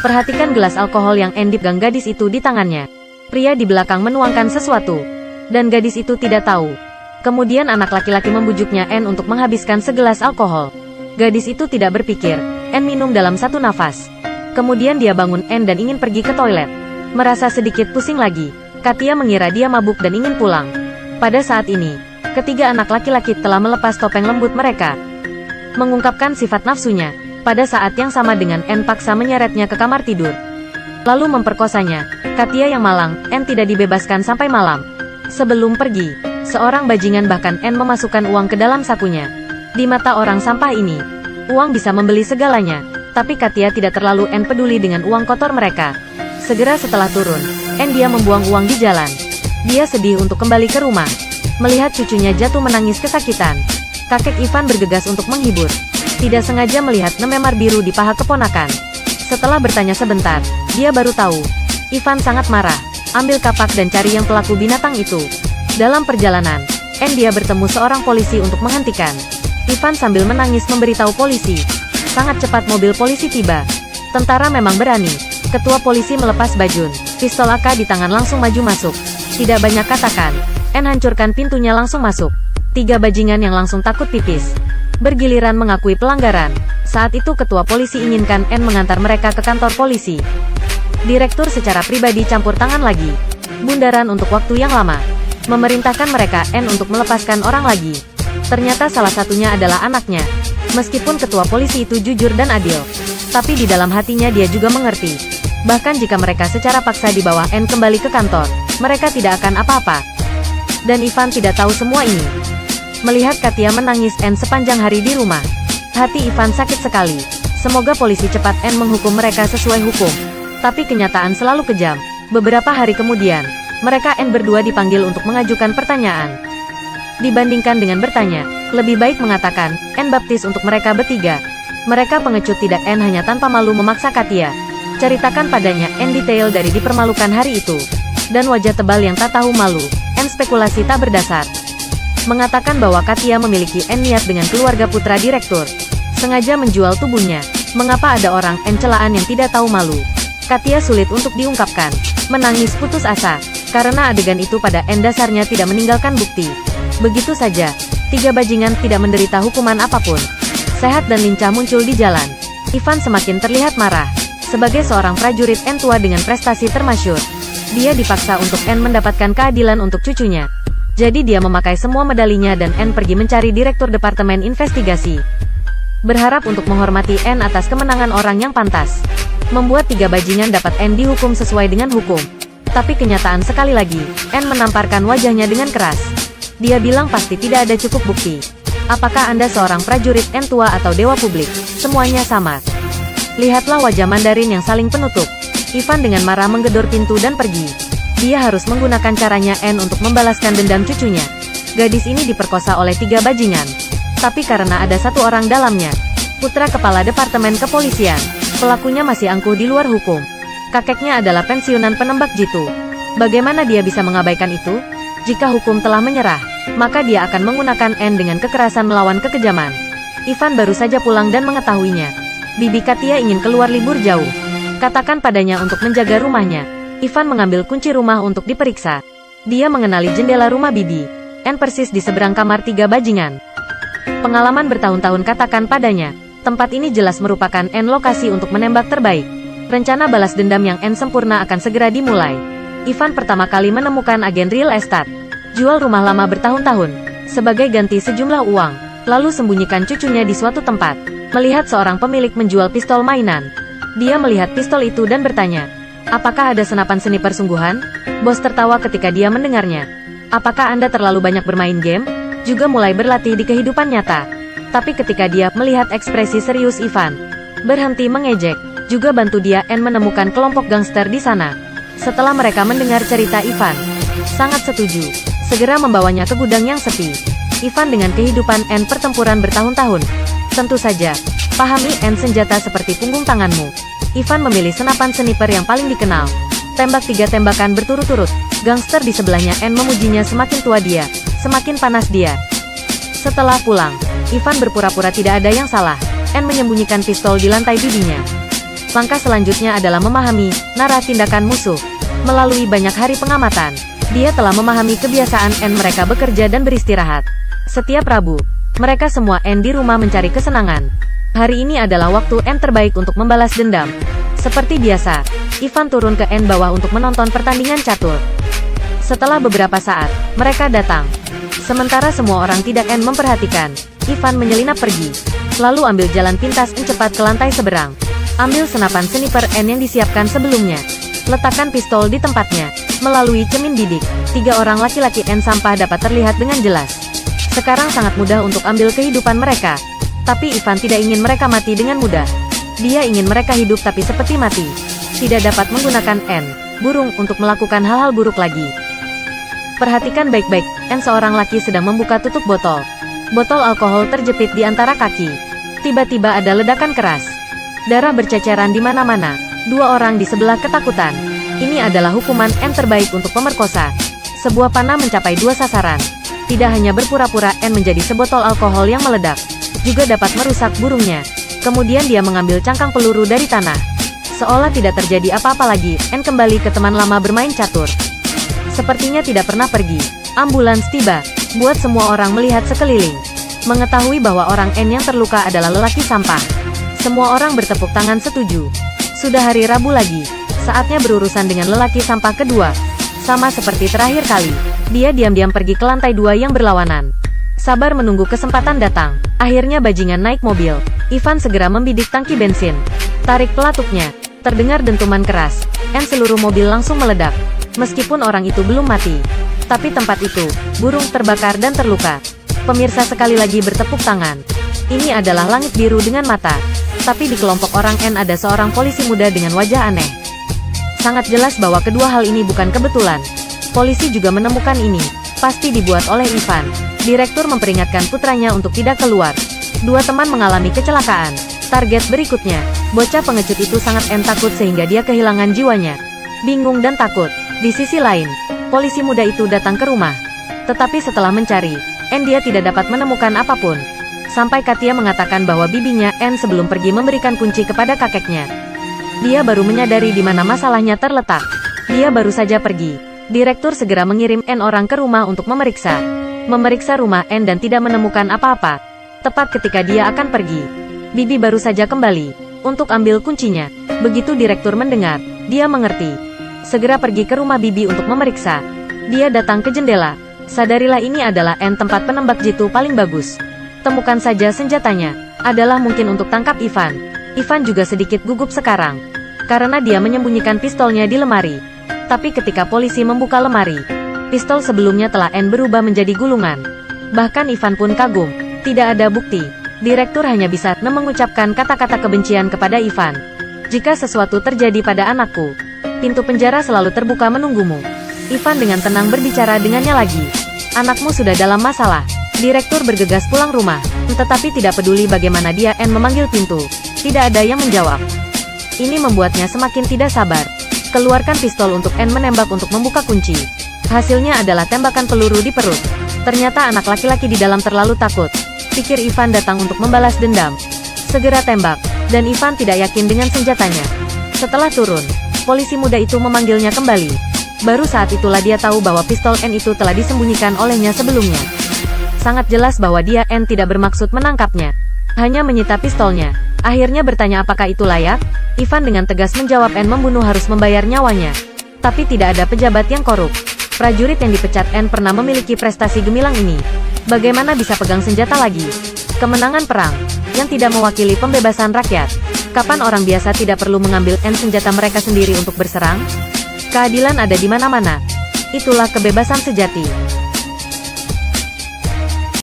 Perhatikan gelas alkohol yang N dipegang gadis itu di tangannya. Pria di belakang menuangkan sesuatu. Dan gadis itu tidak tahu. Kemudian anak laki-laki membujuknya N untuk menghabiskan segelas alkohol. Gadis itu tidak berpikir. N minum dalam satu nafas. Kemudian dia bangun N dan ingin pergi ke toilet. Merasa sedikit pusing lagi. Katia mengira dia mabuk dan ingin pulang. Pada saat ini, ketiga anak laki-laki telah melepas topeng lembut mereka. Mengungkapkan sifat nafsunya. Pada saat yang sama dengan N paksa menyeretnya ke kamar tidur. Lalu memperkosanya. Katia yang malang, N tidak dibebaskan sampai malam. Sebelum pergi, seorang bajingan bahkan N memasukkan uang ke dalam sakunya. Di mata orang sampah ini, uang bisa membeli segalanya. Tapi Katia tidak terlalu N peduli dengan uang kotor mereka. Segera setelah turun, N dia membuang uang di jalan. Dia sedih untuk kembali ke rumah. Melihat cucunya jatuh menangis kesakitan. Kakek Ivan bergegas untuk menghibur. Tidak sengaja melihat memar biru di paha keponakan. Setelah bertanya sebentar, dia baru tahu. Ivan sangat marah. Ambil kapak dan cari yang pelaku binatang itu. Dalam perjalanan, N dia bertemu seorang polisi untuk menghentikan. Ivan sambil menangis memberitahu polisi. Sangat cepat mobil polisi tiba. Tentara memang berani. Ketua polisi melepas bajun. Pistol AK di tangan langsung maju masuk. Tidak banyak katakan. N hancurkan pintunya langsung masuk. Tiga bajingan yang langsung takut pipis. Bergiliran mengakui pelanggaran. Saat itu ketua polisi inginkan N mengantar mereka ke kantor polisi. Direktur secara pribadi campur tangan lagi. Bundaran untuk waktu yang lama. Memerintahkan mereka N untuk melepaskan orang lagi. Ternyata salah satunya adalah anaknya. Meskipun ketua polisi itu jujur dan adil, tapi di dalam hatinya dia juga mengerti. Bahkan jika mereka secara paksa dibawa N kembali ke kantor, mereka tidak akan apa-apa. Dan Ivan tidak tahu semua ini. Melihat Katia menangis N sepanjang hari di rumah, hati Ivan sakit sekali. Semoga polisi cepat N menghukum mereka sesuai hukum. Tapi kenyataan selalu kejam. Beberapa hari kemudian, mereka N berdua dipanggil untuk mengajukan pertanyaan. Dibandingkan dengan bertanya, lebih baik mengatakan, N baptis untuk mereka bertiga. Mereka pengecut tidak N hanya tanpa malu memaksa Katia. Ceritakan padanya N detail dari dipermalukan hari itu. Dan wajah tebal yang tak tahu malu, N spekulasi tak berdasar. Mengatakan bahwa Katia memiliki N niat dengan keluarga putra direktur. Sengaja menjual tubuhnya. Mengapa ada orang N celaan yang tidak tahu malu? Katia sulit untuk diungkapkan. Menangis putus asa. Karena adegan itu pada N dasarnya tidak meninggalkan bukti. Begitu saja, tiga bajingan tidak menderita hukuman apapun. Sehat dan lincah muncul di jalan. Ivan semakin terlihat marah. Sebagai seorang prajurit N tua dengan prestasi termasyhur, dia dipaksa untuk N mendapatkan keadilan untuk cucunya. Jadi dia memakai semua medalinya dan N pergi mencari direktur departemen investigasi. Berharap untuk menghormati N atas kemenangan orang yang pantas. Membuat tiga bajingan dapat N dihukum sesuai dengan hukum. Tapi kenyataan sekali lagi, N menamparkan wajahnya dengan keras. Dia bilang pasti tidak ada cukup bukti. Apakah Anda seorang prajurit N tua atau dewa publik? Semuanya sama. Lihatlah wajah Mandarin yang saling penutup. Ivan dengan marah menggedor pintu dan pergi. Dia harus menggunakan caranya N untuk membalaskan dendam cucunya. Gadis ini diperkosa oleh tiga bajingan. Tapi karena ada satu orang dalamnya, putra kepala departemen kepolisian, pelakunya masih angkuh di luar hukum. Kakeknya adalah pensiunan penembak jitu. Bagaimana dia bisa mengabaikan itu? Jika hukum telah menyerah, maka dia akan menggunakan N dengan kekerasan melawan kekejaman. Ivan baru saja pulang dan mengetahuinya. Bibi Katia ingin keluar libur jauh. Katakan padanya untuk menjaga rumahnya. Ivan mengambil kunci rumah untuk diperiksa. Dia mengenali jendela rumah Bibi. N persis di seberang kamar tiga bajingan. Pengalaman bertahun-tahun katakan padanya. Tempat ini jelas merupakan N lokasi untuk menembak terbaik. Rencana balas dendam yang N sempurna akan segera dimulai. Ivan pertama kali menemukan agen real estate. Jual rumah lama bertahun-tahun. Sebagai ganti sejumlah uang. Lalu sembunyikan cucunya di suatu tempat. Melihat seorang pemilik menjual pistol mainan. Dia melihat pistol itu dan bertanya. Apakah ada senapan sniper sungguhan? Bos tertawa ketika dia mendengarnya. Apakah Anda terlalu banyak bermain game? Juga mulai berlatih di kehidupan nyata. Tapi ketika dia melihat ekspresi serius Ivan. Berhenti mengejek. Juga bantu dia N menemukan kelompok gangster di sana. Setelah mereka mendengar cerita Ivan, sangat setuju. Segera membawanya ke gudang yang sepi. Ivan dengan kehidupan N pertempuran bertahun-tahun. Tentu saja, pahami N senjata seperti punggung tanganmu. Ivan memilih senapan sniper yang paling dikenal. Tembak 3 tembakan berturut-turut. Gangster di sebelahnya N memujinya semakin tua dia, semakin panas dia. Setelah pulang, Ivan berpura-pura tidak ada yang salah. N menyembunyikan pistol di lantai bibinya. Langkah selanjutnya adalah memahami nara tindakan musuh. Melalui banyak hari pengamatan, dia telah memahami kebiasaan N mereka bekerja dan beristirahat. Setiap Rabu, mereka semua N di rumah mencari kesenangan. Hari ini adalah waktu N terbaik untuk membalas dendam. Seperti biasa, Ivan turun ke N bawah untuk menonton pertandingan catur. Setelah beberapa saat, mereka datang. Sementara semua orang tidak N memperhatikan, Ivan menyelinap pergi. Lalu ambil jalan pintas N cepat ke lantai seberang. Ambil senapan sniper N yang disiapkan sebelumnya. Letakkan pistol di tempatnya. Melalui cermin bidik, 3 orang laki-laki N sampah dapat terlihat dengan jelas. Sekarang sangat mudah untuk ambil kehidupan mereka. Tapi Ivan tidak ingin mereka mati dengan mudah. Dia ingin mereka hidup tapi seperti mati. Tidak dapat menggunakan N, burung, untuk melakukan hal-hal buruk lagi. Perhatikan baik-baik, N seorang laki sedang membuka tutup botol. Botol alkohol terjepit di antara kaki. Tiba-tiba ada ledakan keras. Darah berceceran di mana-mana. 2 orang di sebelah ketakutan. Ini adalah hukuman N terbaik untuk pemerkosa. Sebuah panah mencapai 2 sasaran. Tidak hanya berpura-pura N menjadi sebotol alkohol yang meledak, juga dapat merusak burungnya. Kemudian dia mengambil cangkang peluru dari tanah. Seolah tidak terjadi apa-apa lagi, N kembali ke teman lama bermain catur. Sepertinya tidak pernah pergi. Ambulans tiba. Buat semua orang melihat sekeliling. Mengetahui bahwa orang N yang terluka adalah lelaki sampah. Semua orang bertepuk tangan setuju. Sudah hari Rabu lagi. Saatnya berurusan dengan lelaki sampah kedua. Sama seperti terakhir kali, dia diam-diam pergi ke lantai 2 yang berlawanan. Sabar menunggu kesempatan datang. Akhirnya bajingan naik mobil. Ivan segera membidik tangki bensin. Tarik pelatuknya. Terdengar dentuman keras. Dan seluruh mobil langsung meledak. Meskipun orang itu belum mati. Tapi tempat itu, burung terbakar dan terluka. Pemirsa sekali lagi bertepuk tangan. Ini adalah langit biru dengan mata. Tapi di kelompok orang N ada seorang polisi muda dengan wajah aneh. Sangat jelas bahwa kedua hal ini bukan kebetulan. Polisi juga menemukan ini. Pasti dibuat oleh Ivan. Direktur memperingatkan putranya untuk tidak keluar. 2 teman mengalami kecelakaan. Target berikutnya, bocah pengecut itu sangat N takut sehingga dia kehilangan jiwanya. Bingung dan takut. Di sisi lain, polisi muda itu datang ke rumah. Tetapi setelah mencari, N dia tidak dapat menemukan apapun. Sampai Katia mengatakan bahwa bibinya N sebelum pergi memberikan kunci kepada kakeknya. Dia baru menyadari di mana masalahnya terletak. Dia baru saja pergi. Direktur segera mengirim N orang ke rumah untuk memeriksa. Memeriksa rumah N dan tidak menemukan apa-apa. Tepat ketika dia akan pergi, bibi baru saja kembali untuk ambil kuncinya. Begitu direktur mendengar, dia mengerti. Segera pergi ke rumah bibi untuk memeriksa. Dia datang ke jendela. Sadarilah ini adalah N tempat penembak jitu paling bagus. Temukan saja senjatanya. Adalah mungkin untuk tangkap Ivan. Ivan juga sedikit gugup sekarang. Karena dia menyembunyikan pistolnya di lemari. Tapi ketika polisi membuka lemari, pistol sebelumnya telah N berubah menjadi gulungan. Bahkan Ivan pun kagum. Tidak ada bukti. Direktur hanya bisa mengucapkan kata-kata kebencian kepada Ivan. Jika sesuatu terjadi pada anakku, pintu penjara selalu terbuka menunggumu. Ivan dengan tenang berbicara dengannya lagi. Anakmu sudah dalam masalah. Direktur bergegas pulang rumah, tetapi tidak peduli bagaimana dia N memanggil pintu. Tidak ada yang menjawab. Ini membuatnya semakin tidak sabar. Keluarkan pistol untuk N menembak untuk membuka kunci. Hasilnya adalah tembakan peluru di perut. Ternyata anak laki-laki di dalam terlalu takut. Pikir Ivan datang untuk membalas dendam. Segera tembak, dan Ivan tidak yakin dengan senjatanya. Setelah turun, polisi muda itu memanggilnya kembali. Baru saat itulah dia tahu bahwa pistol N itu telah disembunyikan olehnya sebelumnya. Sangat jelas bahwa dia N tidak bermaksud menangkapnya. Hanya menyita pistolnya. Akhirnya bertanya apakah itu layak? Ivan dengan tegas menjawab N membunuh harus membayar nyawanya. Tapi tidak ada pejabat yang korup. Prajurit yang dipecat N pernah memiliki prestasi gemilang ini. Bagaimana bisa pegang senjata lagi? Kemenangan perang, yang tidak mewakili pembebasan rakyat. Kapan orang biasa tidak perlu mengambil N senjata mereka sendiri untuk berserang? Keadilan ada di mana-mana. Itulah kebebasan sejati.